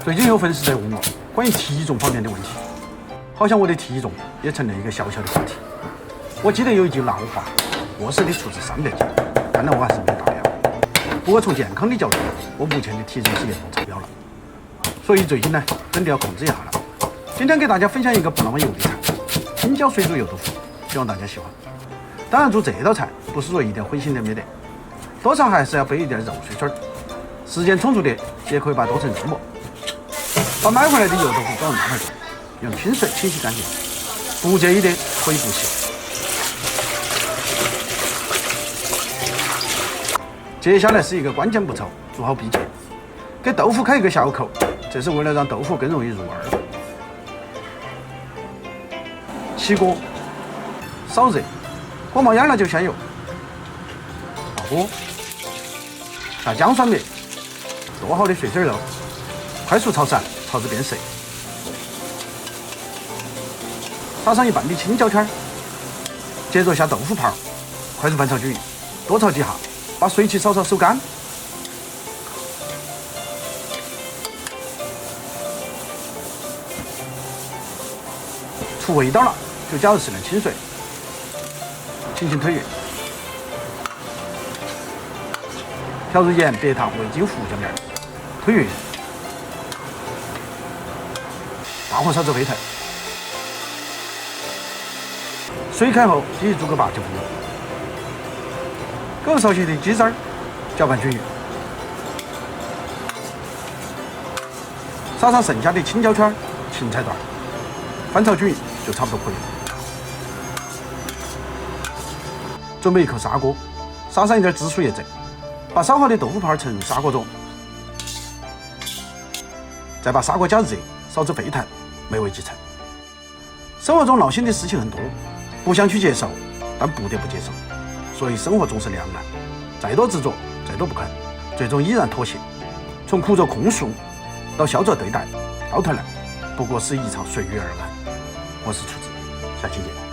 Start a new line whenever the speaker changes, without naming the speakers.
最近有粉丝在问我关于体重方面的问题，好像我的体重也成了一个小小的话题。我记得有一句老话，饿死的畜是300斤，看来我还是没达标。不过从健康的角度，我目前的体重是也不超标了，所以最近呢，真的要控制一下了。今天给大家分享一个不那么油的菜——青椒水煮油豆腐，希望大家喜欢。当然，做这道菜不是说一定要荤腥的没得，多少还是要备一点肉碎水儿。时间充足的也可以把它剁成肉末。把买回来的油豆腐放入大盆中，用清水清洗干净，不介意的可以不洗。接下来是一个关键步骤，做好闭结，给豆腐开一个小口，这是为了让豆腐更容易入味儿。起锅，烧热，火冒烟了就下油，下锅，下姜蒜末，剁好的碎丝肉，快速炒散，炒至变色。撒上一半的青椒圈，接着下豆腐泡，快速翻炒均匀，多炒几下，把水汽稍稍收干。出味道了，就加入适量清水，轻轻推匀，调入盐、白糖、味精、胡椒面，推匀，大火烧至沸腾。水开后，继续煮个8-9分钟。狗烧些的鸡汁儿，搅拌均匀，撒上剩下的青椒圈、芹菜段，翻炒均匀就差不多可以了。准备一口砂锅，撒上一点紫薯叶汁，把烧好的豆腐泡盛入砂锅中，再把砂锅加热，烧至沸腾，美味即成。生活中闹心的事情很多，不想去接受，但不得不接受，所以生活总是两难，再多执着，再多不肯，最终依然妥协。从苦着控诉到笑着对待，到头来不过是一场随遇而安。我是厨子，下期见。